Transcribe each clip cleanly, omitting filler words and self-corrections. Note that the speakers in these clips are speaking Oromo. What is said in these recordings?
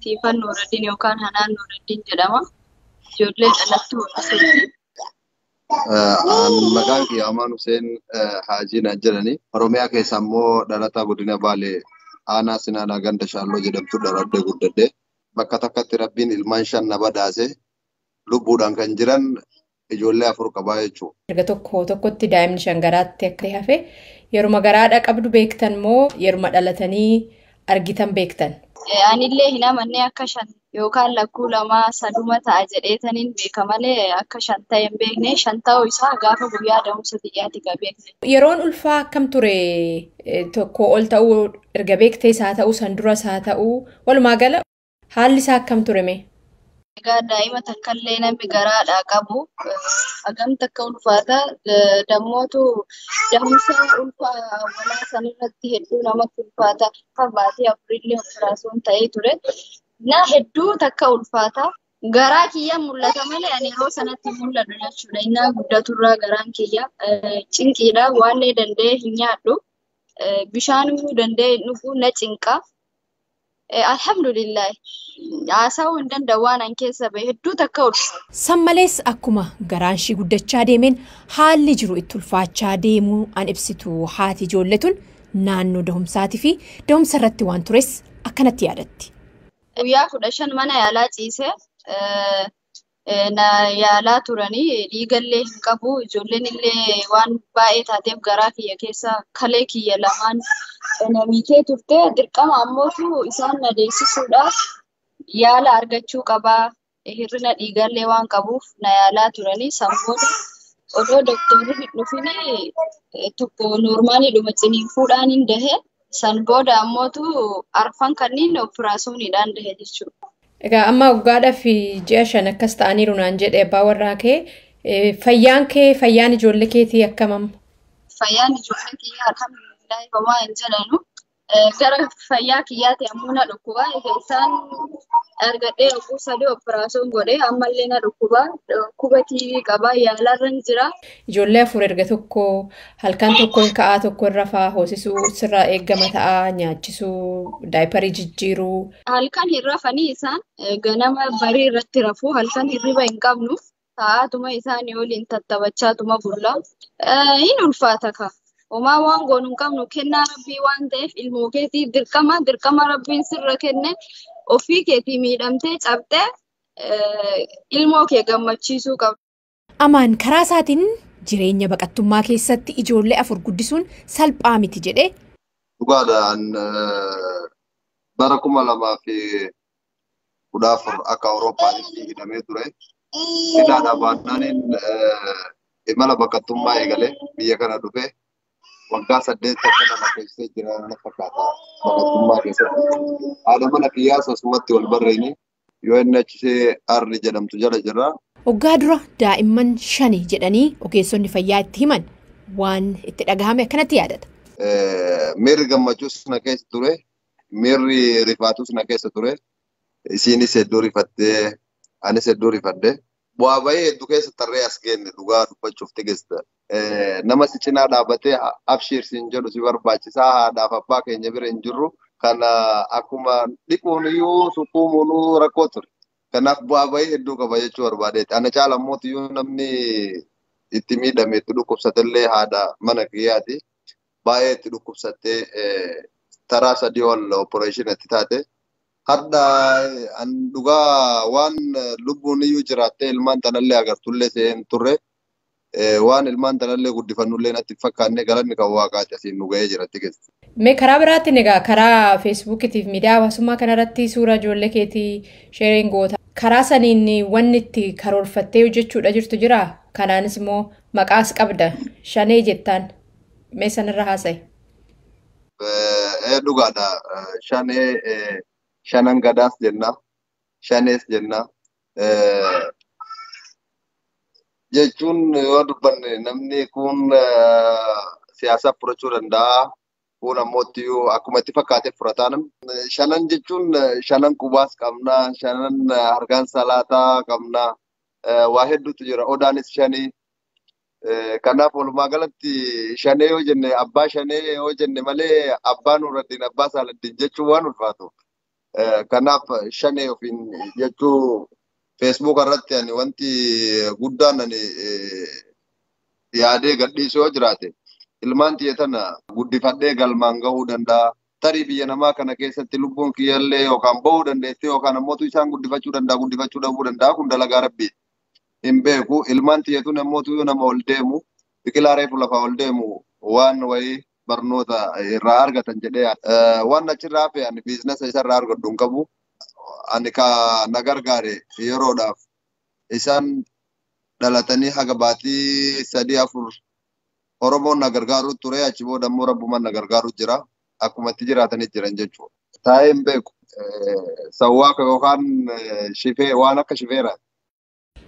Siifan Nuuraddiin yookaan Hanaan Nuuraddiin jedhama. Ijoollee dhalattuu Huseeni. Maqaan kiyya Amaan Huseen Haajii naan jedhani. Oromiyaa keessa immoo dhalataa godina Baalee aanaa Sinaanaa ganda Shaalloo jedhamtu dhaladhee guddadhee bakka takkatti Rabbiin ilmaan 5 na badhaase lubbuudhaan kan jiran ijoollee 4 qabaa jechuudha. Erga tokkotti daa'imni 5 garaatti akka hafe yeruma garaadha qabdu beektan moo yeruma dhalatanii argitan beektan? Anillee hin amanne akka 5 yookaan lakkuu 2 3 ta'a jedheetaniin beeka malee akka 5 ta'e hin beekne 5 ta'uu isaa gaafa guyyaa da'umsa xiyyaatti beekne. Yeroon ulfaa akkam ture tokko ol ta'uu erga beektees haa ta'uu san duras haa ta'uu walumaa gala haalli isaa akkam ture mee? Egaa daa'ima takkallee namni garaadhaa qabu hagam takka ulfaata dammootu da'umsa ulfaa walaa sanirratti hedduu namatti ulfaata akka baatii afurillee operaasyoon ta'ee ture. Na hedduu takka ulfaata garaa kiyya mul'ata malee ani yeroo sanatti mul'atu jechuudha. Innaa guddaturraa garaan kiyya cinqiidha waan danda'e hin nyaadhu bishaanuu danda'e dhuguu na cinqa. Alhamdulillah haasa'uu hin danda'u waan an keessa bahe hedduu takka ulfaata. San malees akkuma garaan ishii guddachaa deemeen haalli jiru itti ulfaachaa deemuu an ibsitu haati ijoolletun naannoo da'umsaatii fi da'umsa irratti waan tures akkanatti yaadatti. Guyyaa 15 mana yaalaa ciisee na yaalaa turanii dhiigallee hin qabu ijoolleen illee waan baay'ee taateef garaa kiyya keessa kalee kiyya lamaan namiitee turte dirqama ammootu isaan na deessisuudhaaf yaala argachuu qabaa hirrina dhiigallee waan qabuuf na yaalaa turanii sanbooda odoo doktorri hin dhufin tokko noormaaliidhuma ciniinfuudhaan hin dahe. San booda ammootu arfan kanneen operaasyooniidhaan dahe jechuudha. Egaa amma waggaadhaaf ji'a 5 akkas ta'aniiru naan jedhe abbaa warraa kee fayyaan ijoollee keetii akkamam? Fayyaan ijoollee kiyyaa alhamdulillah homaa hin jedhanu. Gara fayyaa kiyyaatti ammoo na dhukkuba. Isaan argadhee dhukkuba 3 operaasyoon godhee ammallee na dhukkuba. Dhukkuba TV qabaa yaalarra hin jira. Ijoollee 4 erga tokko halkan tokko hin ka'aa tokko irra fa'aa hoosisuu sirraa eeggama ta'aa nyaachisuu daayiparii jijjiiruu. Halkan hin rafanii isaan ganama barii irratti rafuu halkan hirriba hin qabnu ta'aatuma isaanii waliin tattabachaatuma bulla. Hin ulfaata ka. Homaa waan goonu hin qabnu kennaa rabbii waan ta'eef ilmoo keetii dirqama rabbiin sirra kenne ofii keetii miidhamtee cabxee ilmoo kee gammachiisuu qabdu. Amaan karaa isaatiin jireenya baqattummaa keessatti ijoollee 4 guddisuun salphaa miti jedhee. Dhugaadhaan bara 2014 akka Awuroopaatti hidhamee ture. Hidhaadhaa baannaniin imala baqattummaa eegalee biyya kana dhufe. Waggaa 8 akka nama keessee jiran fakkaata baqattummaa keessatti. Haadha mana kiyyaas asumatti wal barreeni yoo inni achisee arri jedhamtu jala jirra. Waggaa dura daa'imman 5 jedhanii ogeessonni fayyaa itti himan waan itti dhagahame akkanatti yaadata. Miirri gammachuus na keessa ture. Miirri rifaatus na keessa ture. Isiinis hedduu rifattee anis hedduu rifadde. Bu'aa bahee hedduu keessa tarree as geenne dhugaa dubbachuuf tigeessa. Nama si cinaa dhaabatee abshiirsiin jedhu si barbaachisaa haadhaaf abbaa keenya bira hin jirru kana akkuma dhiquun iyyuu suquumuun rakkoo ture. Kanaaf bu'aa bahee hedduu qaba jechuu barbaadeeti. Ana caala immoo namni itti miidhame itti dhukkubsatellee haadha mana kiyyaati. Baay'ee itti dhukkubsattee taraa 3 ol opereeshinatti taate. Hadda an dhugaa waan lubbuun iyyuu jiraattee ilmaan tanallee agartullee seen turre. Waan ilmaan tanallee guddifannullee natti fakkaanne galanni kan waaqaati asiin nu ga'ee jiratti keessa. Mee karaa biraatiin egaa karaa feesbuukitiif miidiyaa hawaasummaa kanarratti suura ijoollee keetii sheeriin goota. Karaa saniin wanni itti karoorfattee hojjechuudha jirtu jira. Kanaanis immoo maqaas qabda. Shanee jettaan. Mee sanirra haasa'i. Dhugaadha. Shanan gadaas jenna. Shanees jenna. Jechuun yoo dubbanne namni kun siyaasaaf furachuu danda'a. Kun ammoo akkuma itti fakkaatee furataa namni. Shanan jechuun shanan qubaas qabna. Shanan harkaan salaataa qabna. Waa hedduutu jira. Odaanis shanii. Kanaaf walumaa galatti shanee yoo jenne abbaa shanee yoo jenne malee abbaa Nuuraddiin abbaa Saaladdiin jechuun waan ulfaatu. kanaaf shanee ofiin jechuu Facebook irratti ani wanti guddaan ani yaadee gadhiisuu yoo jiraate ilmaan tiyya tana guddifadhee galmaan gahuu danda'a. Tarii biyya namaa kana keessatti lubbuun kiyyallee yookaan bahuu dandeetti yookaan ammoo isaan guddifachuu danda'a guddifachuu dhabuu danda'a kun dalagaa rabbii hin beeku. Ilmaan tiyyatu namoota nama ol deemu biqilaa reefu lafa ol deemu waan wayii barnoota irraa argatan jedhee waan achirraa hafe ani biizinasa isarraa argadhu hin qabu. Ani ka na gargaare yeroodhaaf isaan dhalatanii haga baatii 3-4 Oromoon na gargaaru ture achi booda immoo rabbumaan na gargaaru jira akkuma itti jiraatanii jiran jechuudha. Taa'ee hin beeku sawwaaka yookaan shifee waan akka shifeera.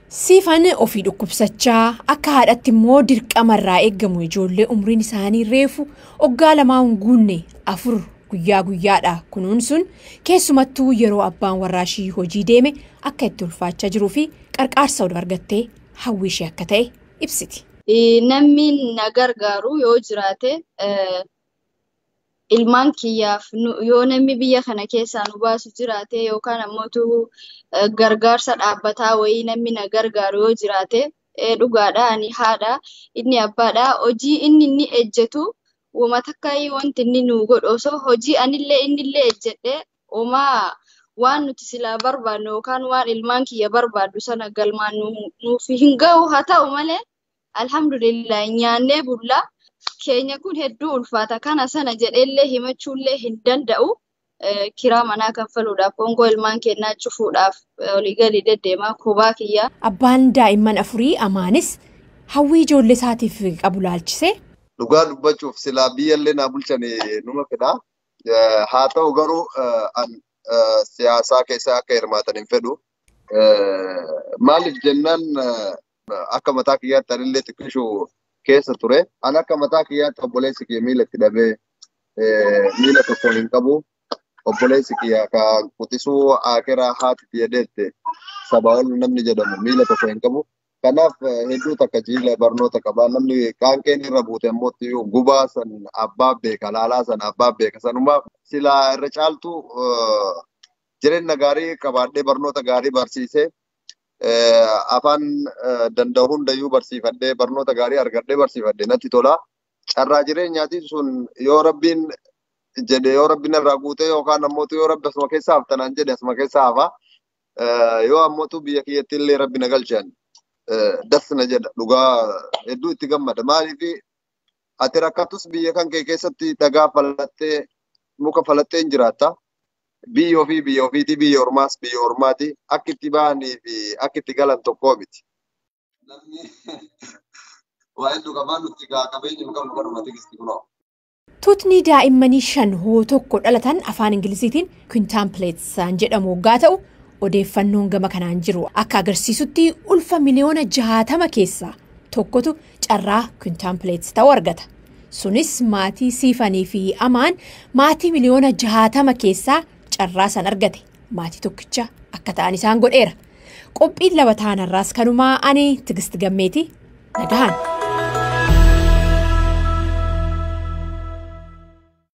Siifan ofii dhukkubsachaa akka haadhatti immoo dirqamarraa eegamu ijoollee umriin isaanii reefu waggaa 2 guunne 4 guyyaa guyyaadha kunuunsuun keessumattuu yeroo abbaan warraashii hojii deeme akka itti ulfaachaa jiruu fi qarqaarsa ol argattee hawwii ishee akka ta'e ibsiti. Namni na gargaaru yoo jiraate ilmaan kiyyaaf yoo namni biyya kana keessaa nu baasu jiraate yookaan ammoo gargaarsa dhaabbataa wayii namni na gargaaru yoo jiraate dhugaadha ani haadha inni abbaadha hojii inni ejjetu wama takkaayii wanti inni nu godhu osoo hojii anillee innillee ejjedhe omaa waan nuti silaa barbaadnu yookaan waan ilmaan kiyya barbaaddu sana galmaan nuuf hin ga'u haa ta'u malee alhamdulillah nyaannee bulla keenya kun hedduu ulfaata kana sana jedheellee himachuullee hin danda'u kiraa manaa kaffaluudhaaf hongoo ilmaan kennaa cufuudhaaf olii gadi deddeemaa kubaa kiyya. Abbaan daa'imman 4 Amaanis hawwii ijoollee isaatiif qabu laalchisee. Dhugaa dubbachuuf silaa biyyallee naa bulchanii numa fedha. Haa ta'u garuu siyaasaa keessa akka hirmaatan hin fedhu. Maaliif jennaan akka mataa kiyyaatti anillee xiqqishuu keessa ture. An akka mataa kiyyaatti obboleessi kiyya miila itti dhabee miila tokko hin qabu. Obboleessi kiyya ka quxisuu akeraa haati fayyadette sabaa ol namni jedhamu miila tokko hin qabu. Kanaaf hedduu takka jiila barnoota qaba. Namni qaanqeen irra buute ammoo gubaa san abbaa beeka laalaa san abbaa beeka sanumaaf silaa irra caaltu jireenya gaarii qabaadhee barnoota gaarii barsiisee afaan danda'u hundayyuu barsiifadhee barnoota gaarii argadhee barsiifadhee natti tola. Carraa jireenyaati sun yoo rabbiin jedhe yoo rabbiin irraa guutee yookaan ammoo yoo rabbi asuma keessa haftanaan jedhe asuma keessa hafa yoo ammoo biyya kiyyatti illee rabbi na galchan dasna jedha dhugaa hedduu itti gammada. Maaliif ati rakkattus biyya kan kee keessatti dhagaa falattee muka falattee hin jiraatta. Biyya ofiiti biyya ormaas biyya ormaati akka itti bahanii fi akka itti galan tokkoo miti. Namni waa hedduu qabaa nuti qabeenyi nu qabnu baruma tigisti kunoo. Tuutni daa'immanii 5 hoo tokko dhalatan afaan Ingiliziitiin quintuplets jedhamu waggaa ta'u odeeffannoon gama kanaan jiru akka agarsiisutti ulfa miliyoona 60 keessaa tokkotu carraa quintuplets ta'uu argata. Sunis maatii Siifanii fi Amaan maatii miliyoona 60 keessaa carraa san argate maatii tokkicha akka ta'an isaan godheera. Qophiin laba taanarraas kanumaa ani Tigist Gammeeti nagahan.